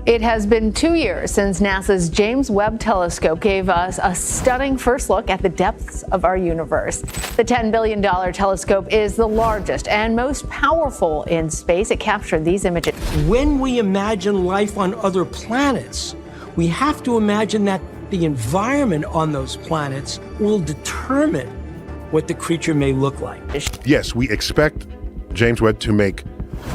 It has been 2 years since NASA's James Webb Telescope gave us a stunning first look at the depths of our universe. The $10 billion telescope is the largest and most powerful in space. It captured these images. When we imagine life on other planets, we have to imagine that the environment on those planets will determine what the creature may look like. Yes, we expect James Webb to make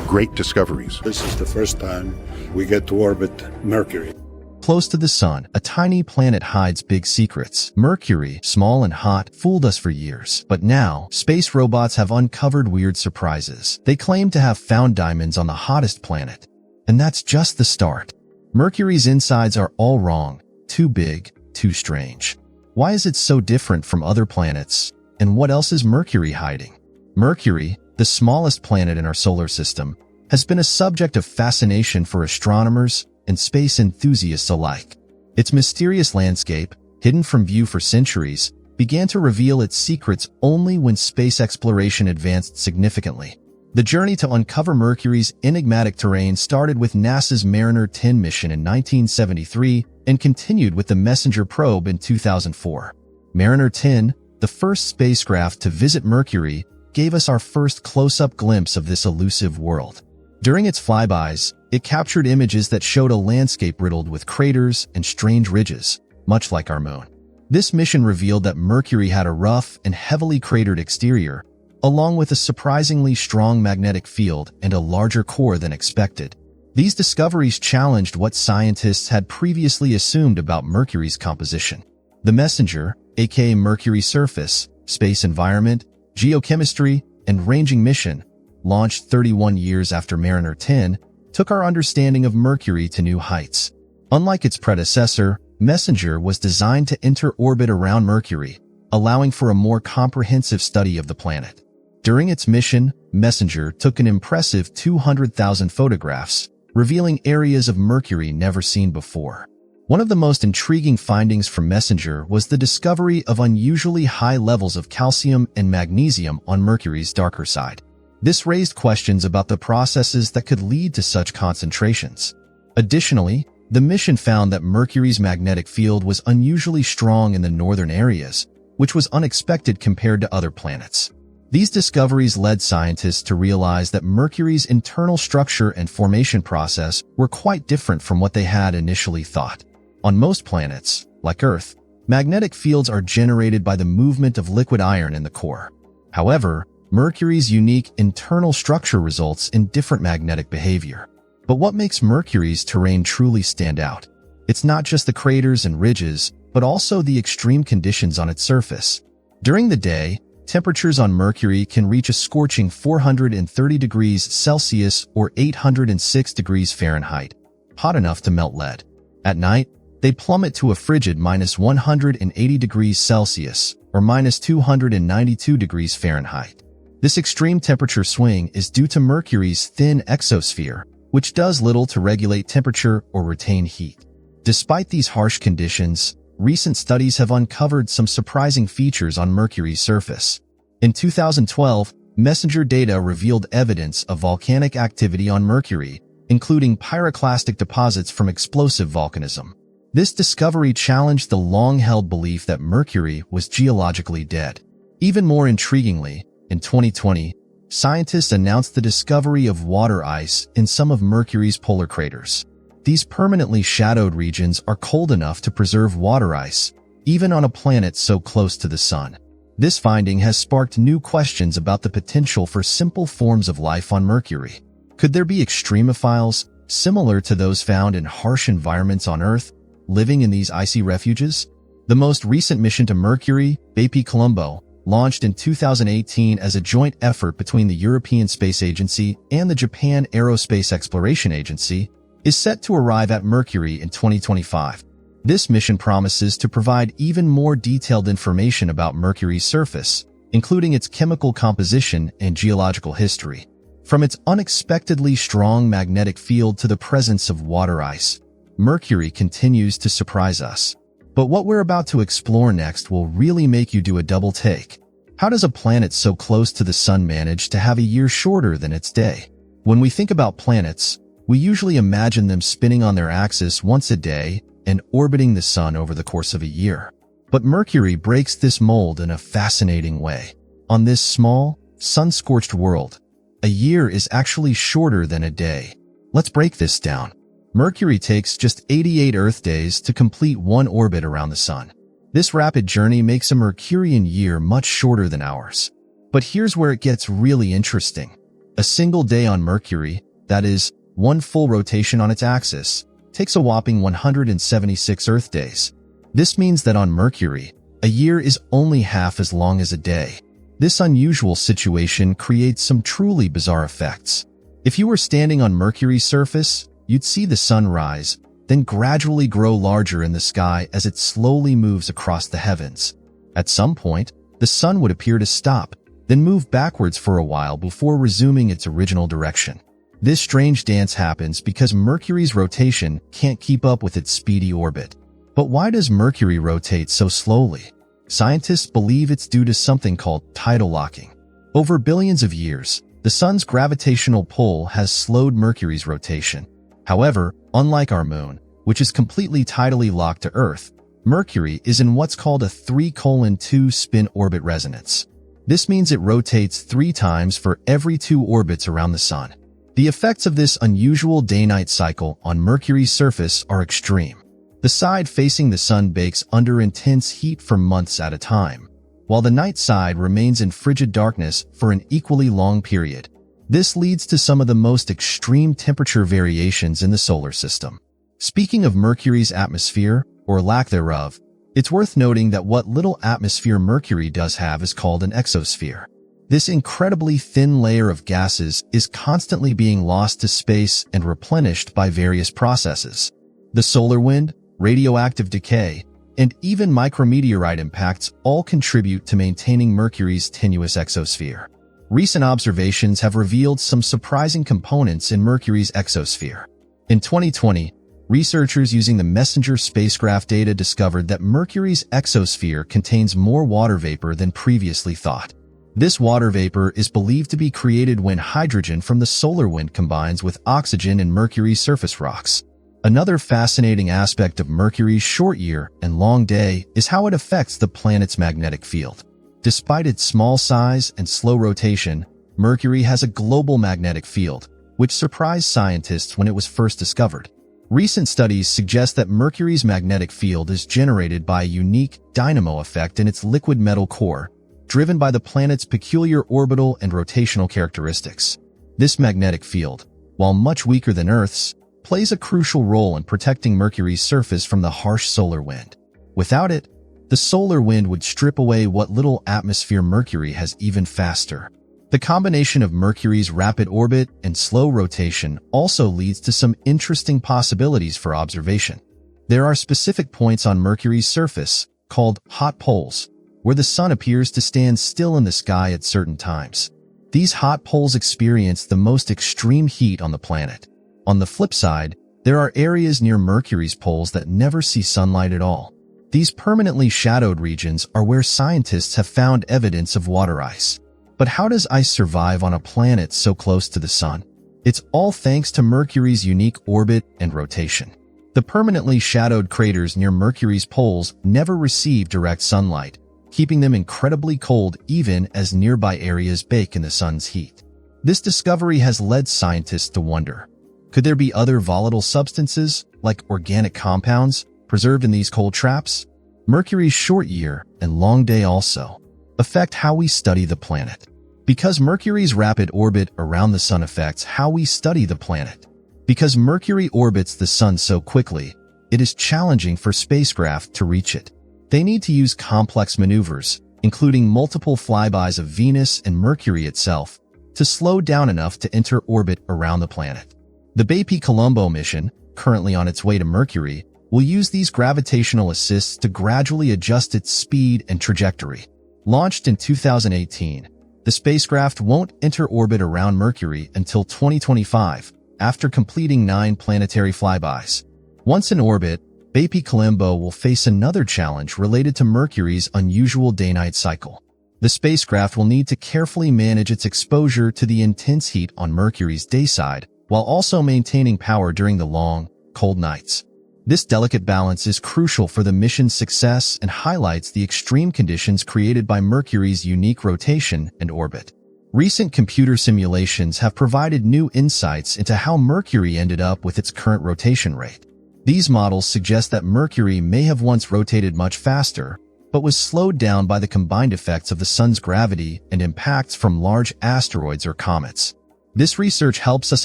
great discoveries. This is the first time we get to orbit Mercury. Close to the sun, a tiny planet hides big secrets. Mercury, small and hot, fooled us for years. But now, space robots have uncovered weird surprises. They claim to have found diamonds on the hottest planet. And that's just the start. Mercury's insides are all wrong. Too big, too strange. Why is it so different from other planets? And what else is Mercury hiding? Mercury, the smallest planet in our solar system, has been a subject of fascination for astronomers and space enthusiasts alike. Its mysterious landscape, hidden from view for centuries, began to reveal its secrets only when space exploration advanced significantly. The journey to uncover Mercury's enigmatic terrain started with NASA's Mariner 10 mission in 1973 and continued with the Messenger probe in 2004. Mariner 10, the first spacecraft to visit Mercury, gave us our first close-up glimpse of this elusive world. During its flybys, it captured images that showed a landscape riddled with craters and strange ridges, much like our moon. This mission revealed that Mercury had a rough and heavily cratered exterior, along with a surprisingly strong magnetic field and a larger core than expected. These discoveries challenged what scientists had previously assumed about Mercury's composition. The Messenger, aka Mercury surface, space environment, geochemistry, and ranging mission, launched 31 years after Mariner 10, took our understanding of Mercury to new heights. Unlike its predecessor, Messenger was designed to enter orbit around Mercury, allowing for a more comprehensive study of the planet. During its mission, Messenger took an impressive 200,000 photographs, revealing areas of Mercury never seen before. One of the most intriguing findings from Messenger was the discovery of unusually high levels of calcium and magnesium on Mercury's darker side. This raised questions about the processes that could lead to such concentrations. Additionally, the mission found that Mercury's magnetic field was unusually strong in the northern areas, which was unexpected compared to other planets. These discoveries led scientists to realize that Mercury's internal structure and formation process were quite different from what they had initially thought. On most planets, like Earth, magnetic fields are generated by the movement of liquid iron in the core. However, Mercury's unique internal structure results in different magnetic behavior. But what makes Mercury's terrain truly stand out? It's not just the craters and ridges, but also the extreme conditions on its surface. During the day, temperatures on Mercury can reach a scorching 430 degrees Celsius or 806 degrees Fahrenheit, hot enough to melt lead. At night, they plummet to a frigid minus 180 degrees Celsius or minus 292 degrees Fahrenheit. This extreme temperature swing is due to Mercury's thin exosphere, which does little to regulate temperature or retain heat. Despite these harsh conditions, recent studies have uncovered some surprising features on Mercury's surface. In 2012, Messenger data revealed evidence of volcanic activity on Mercury, including pyroclastic deposits from explosive volcanism. This discovery challenged the long-held belief that Mercury was geologically dead. Even more intriguingly, in 2020, scientists announced the discovery of water ice in some of Mercury's polar craters. These permanently shadowed regions are cold enough to preserve water ice, even on a planet so close to the sun. This finding has sparked new questions about the potential for simple forms of life on Mercury. Could there be extremophiles, similar to those found in harsh environments on Earth, living in these icy refuges? The most recent mission to Mercury, Bepi Colombo, launched in 2018 as a joint effort between the European Space Agency and the Japan Aerospace Exploration Agency, is set to arrive at Mercury in 2025. This mission promises to provide even more detailed information about Mercury's surface, including its chemical composition and geological history. From its unexpectedly strong magnetic field to the presence of water ice, Mercury continues to surprise us. But what we're about to explore next will really make you do a double take. How does a planet so close to the sun manage to have a year shorter than its day? When we think about planets, We usually imagine them spinning on their axis once a day and orbiting the sun over the course of a year. But Mercury breaks this mold in a fascinating way. On this small, sun-scorched world, a year is actually shorter than a day. Let's break this down. Mercury takes just 88 Earth days to complete one orbit around the sun. This rapid journey makes a Mercurian year much shorter than ours. But here's where it gets really interesting. A single day on Mercury, that is, one full rotation on its axis, takes a whopping 176 Earth days. This means that on Mercury, a year is only half as long as a day. This unusual situation creates some truly bizarre effects. If you were standing on Mercury's surface, you'd see the sun rise, then gradually grow larger in the sky as it slowly moves across the heavens. At some point, the sun would appear to stop, then move backwards for a while before resuming its original direction. This strange dance happens because Mercury's rotation can't keep up with its speedy orbit. But why does Mercury rotate so slowly? Scientists believe it's due to something called tidal locking. Over billions of years, the sun's gravitational pull has slowed Mercury's rotation. However, unlike our moon, which is completely tidally locked to Earth, Mercury is in what's called a 3:2 spin-orbit resonance. This means it rotates 3 times for every 2 orbits around the sun. The effects of this unusual day-night cycle on Mercury's surface are extreme. The side facing the sun bakes under intense heat for months at a time, while the night side remains in frigid darkness for an equally long period. This leads to some of the most extreme temperature variations in the solar system. Speaking of Mercury's atmosphere, or lack thereof, it's worth noting that what little atmosphere Mercury does have is called an exosphere. This incredibly thin layer of gases is constantly being lost to space and replenished by various processes. The solar wind, radioactive decay, and even micrometeorite impacts all contribute to maintaining Mercury's tenuous exosphere. Recent observations have revealed some surprising components in Mercury's exosphere. In 2020, researchers using the Messenger spacecraft data discovered that Mercury's exosphere contains more water vapor than previously thought. This water vapor is believed to be created when hydrogen from the solar wind combines with oxygen in Mercury's surface rocks. Another fascinating aspect of Mercury's short year and long day is how it affects the planet's magnetic field. Despite its small size and slow rotation, Mercury has a global magnetic field, which surprised scientists when it was first discovered. Recent studies suggest that Mercury's magnetic field is generated by a unique dynamo effect in its liquid metal core, driven by the planet's peculiar orbital and rotational characteristics. This magnetic field, while much weaker than Earth's, plays a crucial role in protecting Mercury's surface from the harsh solar wind. Without it, the solar wind would strip away what little atmosphere Mercury has even faster. The combination of Mercury's rapid orbit and slow rotation also leads to some interesting possibilities for observation. There are specific points on Mercury's surface, called hot poles, where the sun appears to stand still in the sky at certain times. These hot poles experience the most extreme heat on the planet. On the flip side, there are areas near Mercury's poles that never see sunlight at all. These permanently shadowed regions are where scientists have found evidence of water ice. But how does ice survive on a planet so close to the sun? It's all thanks to Mercury's unique orbit and rotation. The permanently shadowed craters near Mercury's poles never receive direct sunlight, keeping them incredibly cold even as nearby areas bake in the sun's heat. This discovery has led scientists to wonder, could there be other volatile substances, like organic compounds, preserved in these cold traps? Mercury's short year and long day also affect how we study the planet. Because Mercury's rapid orbit around the sun affects how we study the planet. Because Mercury orbits the sun so quickly, it is challenging for spacecraft to reach it. They need to use complex maneuvers, including multiple flybys of Venus and Mercury itself, to slow down enough to enter orbit around the planet. The Bepi-Colombo mission, currently on its way to Mercury, will use these gravitational assists to gradually adjust its speed and trajectory. Launched in 2018, the spacecraft won't enter orbit around Mercury until 2025, after completing 9 planetary flybys. Once in orbit, Bepi-Colombo will face another challenge related to Mercury's unusual day-night cycle. The spacecraft will need to carefully manage its exposure to the intense heat on Mercury's day side, while also maintaining power during the long, cold nights. This delicate balance is crucial for the mission's success and highlights the extreme conditions created by Mercury's unique rotation and orbit. Recent computer simulations have provided new insights into how Mercury ended up with its current rotation rate. These models suggest that Mercury may have once rotated much faster, but was slowed down by the combined effects of the Sun's gravity and impacts from large asteroids or comets. This research helps us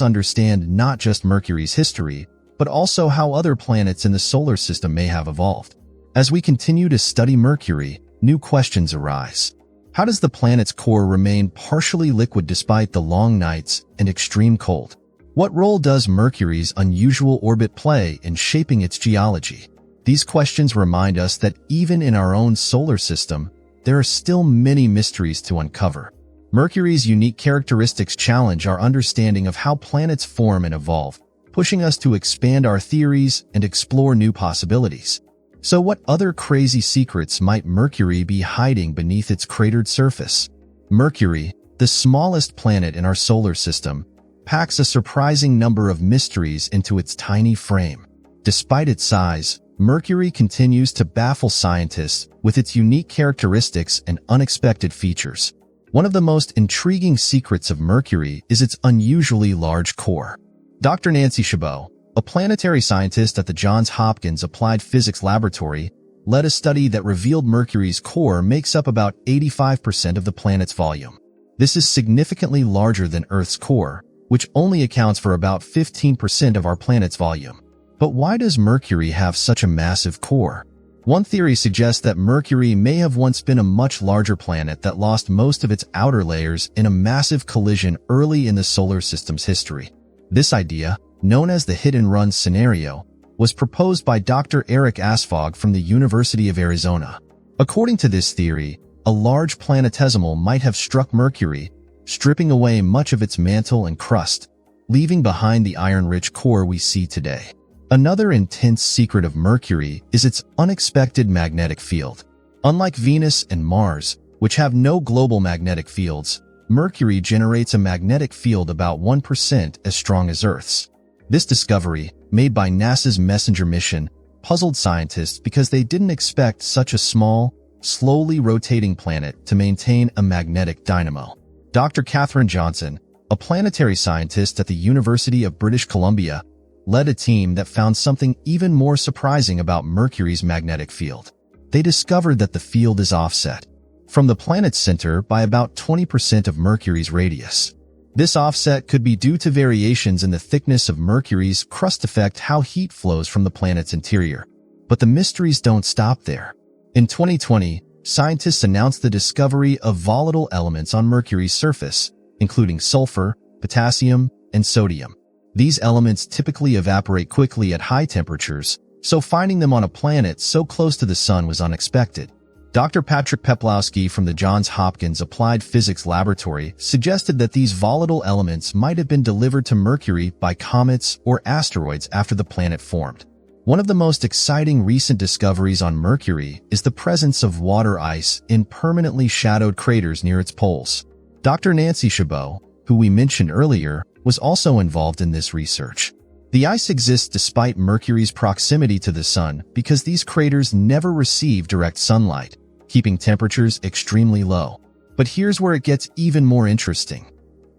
understand not just Mercury's history, but also how other planets in the solar system may have evolved. As we continue to study Mercury, new questions arise. How does the planet's core remain partially liquid despite the long nights and extreme cold? What role does Mercury's unusual orbit play in shaping its geology? These questions remind us that even in our own solar system, there are still many mysteries to uncover. Mercury's unique characteristics challenge our understanding of how planets form and evolve, pushing us to expand our theories and explore new possibilities. So what other crazy secrets might Mercury be hiding beneath its cratered surface? Mercury, the smallest planet in our solar system, packs a surprising number of mysteries into its tiny frame. Despite its size, Mercury continues to baffle scientists with its unique characteristics and unexpected features. One of the most intriguing secrets of Mercury is its unusually large core. Dr. Nancy Chabot, a planetary scientist at the Johns Hopkins Applied Physics Laboratory, led a study that revealed Mercury's core makes up about 85% of the planet's volume. This is significantly larger than Earth's core, which only accounts for about 15% of our planet's volume. But why does Mercury have such a massive core? One theory suggests that Mercury may have once been a much larger planet that lost most of its outer layers in a massive collision early in the solar system's history. This idea, known as the hit-and-run scenario, was proposed by Dr. Eric Asfog from the University of Arizona. According to this theory, a large planetesimal might have struck Mercury, stripping away much of its mantle and crust, leaving behind the iron-rich core we see today. Another intense secret of Mercury is its unexpected magnetic field. Unlike Venus and Mars, which have no global magnetic fields, Mercury generates a magnetic field about 1% as strong as Earth's. This discovery, made by NASA's Messenger mission, puzzled scientists because they didn't expect such a small, slowly rotating planet to maintain a magnetic dynamo. Dr. Katherine Johnson, a planetary scientist at the University of British Columbia, led a team that found something even more surprising about Mercury's magnetic field. They discovered that the field is offset from the planet's center by about 20% of Mercury's radius. This offset could be due to variations in the thickness of Mercury's crust affect how heat flows from the planet's interior. But the mysteries don't stop there. In 2020, scientists announced the discovery of volatile elements on Mercury's surface, including sulfur, potassium, and sodium. These elements typically evaporate quickly at high temperatures, so finding them on a planet so close to the Sun was unexpected. Dr. Patrick Peplowski from the Johns Hopkins Applied Physics Laboratory suggested that these volatile elements might have been delivered to Mercury by comets or asteroids after the planet formed. One of the most exciting recent discoveries on Mercury is the presence of water ice in permanently shadowed craters near its poles. Dr. Nancy Chabot, who we mentioned earlier, was also involved in this research. The ice exists despite Mercury's proximity to the Sun because these craters never receive direct sunlight, keeping temperatures extremely low. But here's where it gets even more interesting.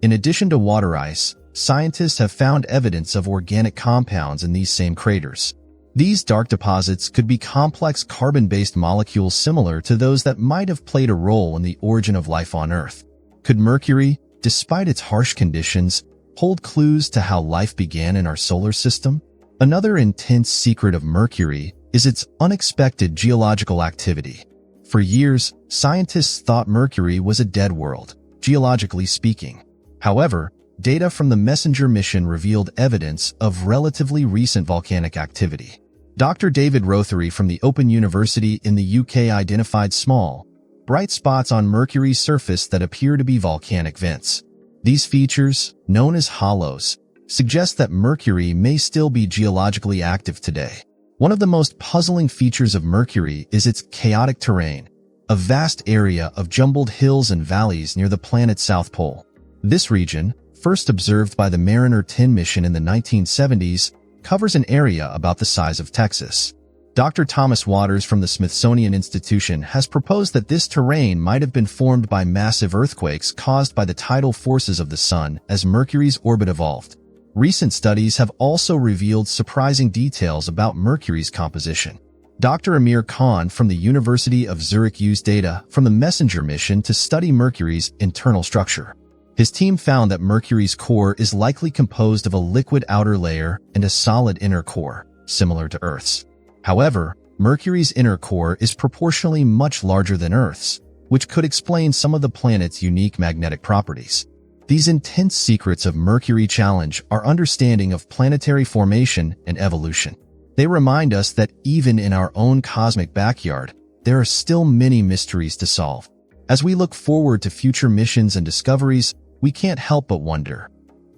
In addition to water ice, scientists have found evidence of organic compounds in these same craters. These dark deposits could be complex carbon-based molecules similar to those that might have played a role in the origin of life on Earth. Could Mercury, despite its harsh conditions, hold clues to how life began in our solar system? Another intense secret of Mercury is its unexpected geological activity. For years, scientists thought Mercury was a dead world, geologically speaking. However, data from the Messenger mission revealed evidence of relatively recent volcanic activity. Dr. David Rothery from the Open University in the UK identified small, bright spots on Mercury's surface that appear to be volcanic vents. These features, known as halos, suggest that Mercury may still be geologically active today. One of the most puzzling features of Mercury is its chaotic terrain, a vast area of jumbled hills and valleys near the planet's south pole. This region, first observed by the Mariner 10 mission in the 1970s, covers an area about the size of Texas. Dr. Thomas Waters from the Smithsonian Institution has proposed that this terrain might have been formed by massive earthquakes caused by the tidal forces of the Sun as Mercury's orbit evolved. Recent studies have also revealed surprising details about Mercury's composition. Dr. Amir Khan from the University of Zurich used data from the Messenger mission to study Mercury's internal structure. His team found that Mercury's core is likely composed of a liquid outer layer and a solid inner core, similar to Earth's. However, Mercury's inner core is proportionally much larger than Earth's, which could explain some of the planet's unique magnetic properties. These intense secrets of Mercury challenge our understanding of planetary formation and evolution. They remind us that even in our own cosmic backyard, there are still many mysteries to solve. As we look forward to future missions and discoveries, we can't help but wonder,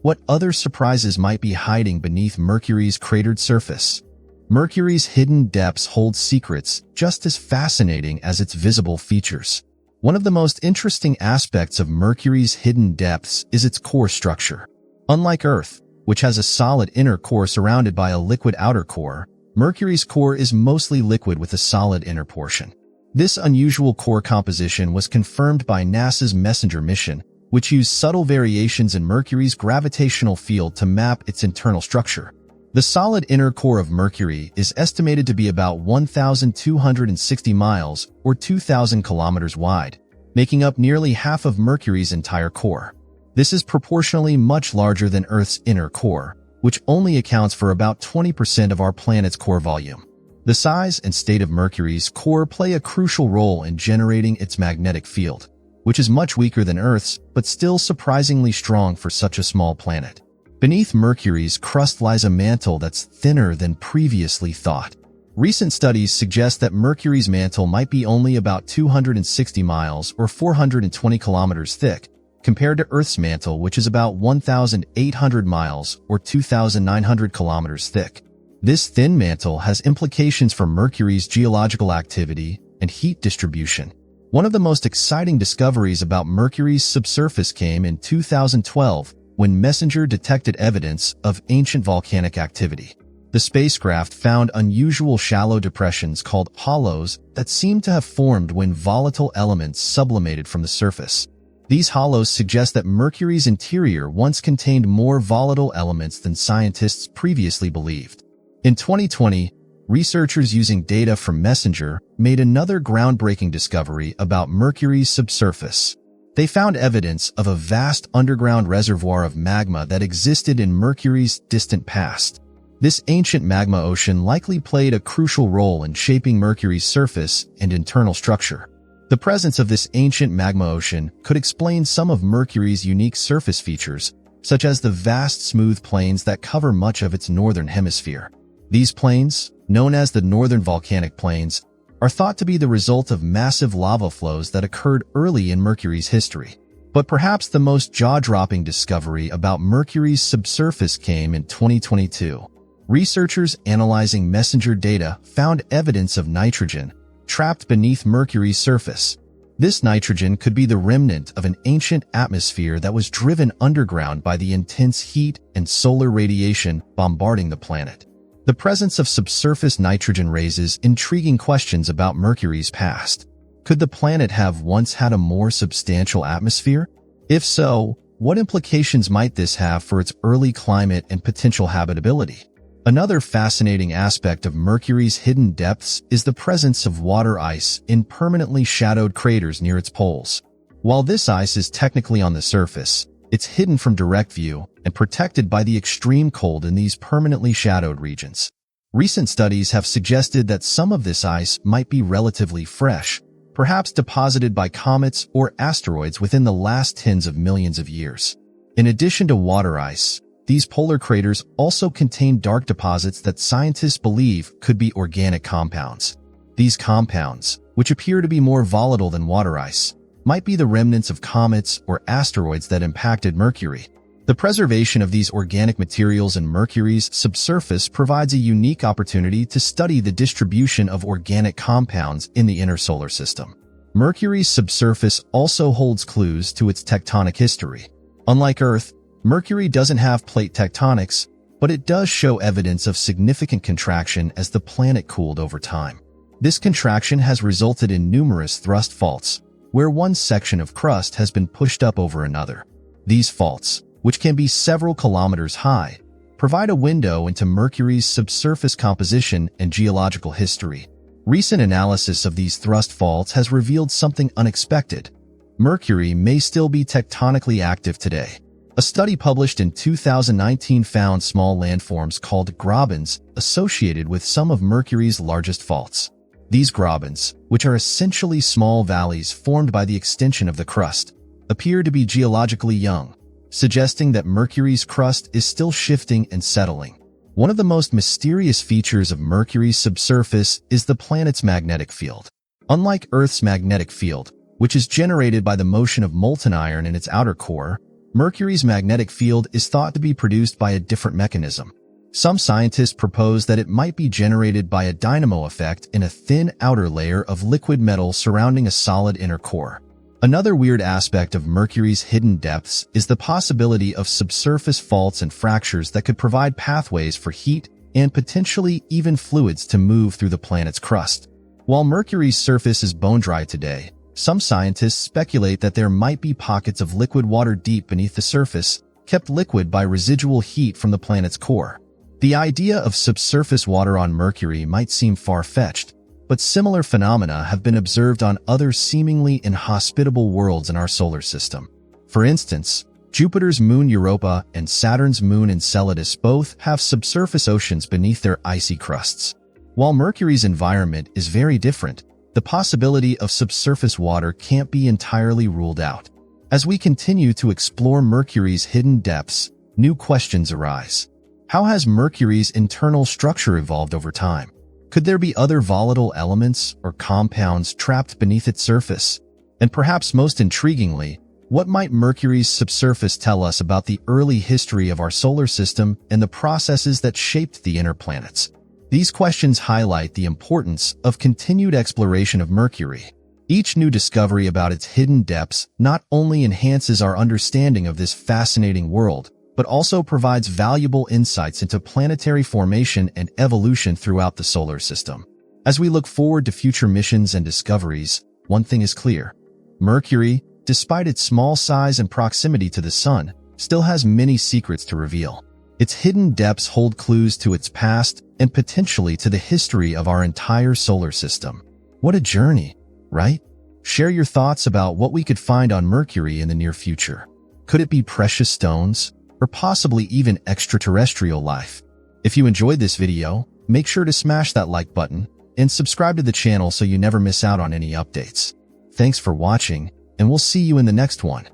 what other surprises might be hiding beneath Mercury's cratered surface? Mercury's hidden depths hold secrets just as fascinating as its visible features. One of the most interesting aspects of Mercury's hidden depths is its core structure. Unlike Earth, which has a solid inner core surrounded by a liquid outer core, Mercury's core is mostly liquid with a solid inner portion. This unusual core composition was confirmed by NASA's Messenger mission, which used subtle variations in Mercury's gravitational field to map its internal structure. The solid inner core of Mercury is estimated to be about 1,260 miles or 2,000 kilometers wide, making up nearly half of Mercury's entire core. This is proportionally much larger than Earth's inner core, which only accounts for about 20% of our planet's core volume. The size and state of Mercury's core play a crucial role in generating its magnetic field, which is much weaker than Earth's but still surprisingly strong for such a small planet. Beneath Mercury's crust lies a mantle that's thinner than previously thought. Recent studies suggest that Mercury's mantle might be only about 260 miles or 420 kilometers thick, compared to Earth's mantle, which is about 1,800 miles or 2,900 kilometers thick. This thin mantle has implications for Mercury's geological activity and heat distribution. One of the most exciting discoveries about Mercury's subsurface came in 2012, when Messenger detected evidence of ancient volcanic activity. The spacecraft found unusual shallow depressions called hollows that seemed to have formed when volatile elements sublimated from the surface. These hollows suggest that Mercury's interior once contained more volatile elements than scientists previously believed. In 2020, researchers using data from Messenger made another groundbreaking discovery about Mercury's subsurface. They found evidence of a vast underground reservoir of magma that existed in Mercury's distant past. This ancient magma ocean likely played a crucial role in shaping Mercury's surface and internal structure. The presence of this ancient magma ocean could explain some of Mercury's unique surface features, such as the vast smooth plains that cover much of its northern hemisphere. These plains, known as the northern volcanic plains, are thought to be the result of massive lava flows that occurred early in Mercury's history. But perhaps the most jaw-dropping discovery about Mercury's subsurface came in 2022. Researchers analyzing Messenger data found evidence of nitrogen trapped beneath Mercury's surface. This nitrogen could be the remnant of an ancient atmosphere that was driven underground by the intense heat and solar radiation bombarding the planet. The presence of subsurface nitrogen raises intriguing questions about Mercury's past. Could the planet have once had a more substantial atmosphere? If so, what implications might this have for its early climate and potential habitability? Another fascinating aspect of Mercury's hidden depths is the presence of water ice in permanently shadowed craters near its poles. While this ice is technically on the surface, it's hidden from direct view and protected by the extreme cold in these permanently shadowed regions. Recent studies have suggested that some of this ice might be relatively fresh, perhaps deposited by comets or asteroids within the last tens of millions of years. In addition to water ice, these polar craters also contain dark deposits that scientists believe could be organic compounds. These compounds, which appear to be more volatile than water ice, might be the remnants of comets or asteroids that impacted Mercury. The preservation of these organic materials in Mercury's subsurface provides a unique opportunity to study the distribution of organic compounds in the inner solar system. Mercury's subsurface also holds clues to its tectonic history. Unlike Earth, Mercury doesn't have plate tectonics, but it does show evidence of significant contraction as the planet cooled over time. This contraction has resulted in numerous thrust faults, where one section of crust has been pushed up over another. These faults, which can be several kilometers high, provide a window into Mercury's subsurface composition and geological history. Recent analysis of these thrust faults has revealed something unexpected. Mercury may still be tectonically active today. A study published in 2019 found small landforms called grabens associated with some of Mercury's largest faults. These grabens, which are essentially small valleys formed by the extension of the crust, appear to be geologically young, suggesting that Mercury's crust is still shifting and settling. One of the most mysterious features of Mercury's subsurface is the planet's magnetic field. Unlike Earth's magnetic field, which is generated by the motion of molten iron in its outer core, Mercury's magnetic field is thought to be produced by a different mechanism. Some scientists propose that it might be generated by a dynamo effect in a thin outer layer of liquid metal surrounding a solid inner core. Another weird aspect of Mercury's hidden depths is the possibility of subsurface faults and fractures that could provide pathways for heat and potentially even fluids to move through the planet's crust. While Mercury's surface is bone dry today, some scientists speculate that there might be pockets of liquid water deep beneath the surface, kept liquid by residual heat from the planet's core. The idea of subsurface water on Mercury might seem far-fetched, but similar phenomena have been observed on other seemingly inhospitable worlds in our solar system. For instance, Jupiter's moon Europa and Saturn's moon Enceladus both have subsurface oceans beneath their icy crusts. While Mercury's environment is very different, the possibility of subsurface water can't be entirely ruled out. As we continue to explore Mercury's hidden depths, new questions arise. How has Mercury's internal structure evolved over time? Could there be other volatile elements or compounds trapped beneath its surface? And perhaps most intriguingly, what might Mercury's subsurface tell us about the early history of our solar system and the processes that shaped the inner planets? These questions highlight the importance of continued exploration of Mercury. Each new discovery about its hidden depths not only enhances our understanding of this fascinating world, but also provides valuable insights into planetary formation and evolution throughout the solar system. As we look forward to future missions and discoveries, one thing is clear. Mercury, despite its small size and proximity to the Sun, still has many secrets to reveal. Its hidden depths hold clues to its past and potentially to the history of our entire solar system. What a journey, right? Share your thoughts about what we could find on Mercury in the near future. Could it be precious stones, or possibly even extraterrestrial life? If you enjoyed this video, make sure to smash that like button and subscribe to the channel so you never miss out on any updates. Thanks for watching, and we'll see you in the next one.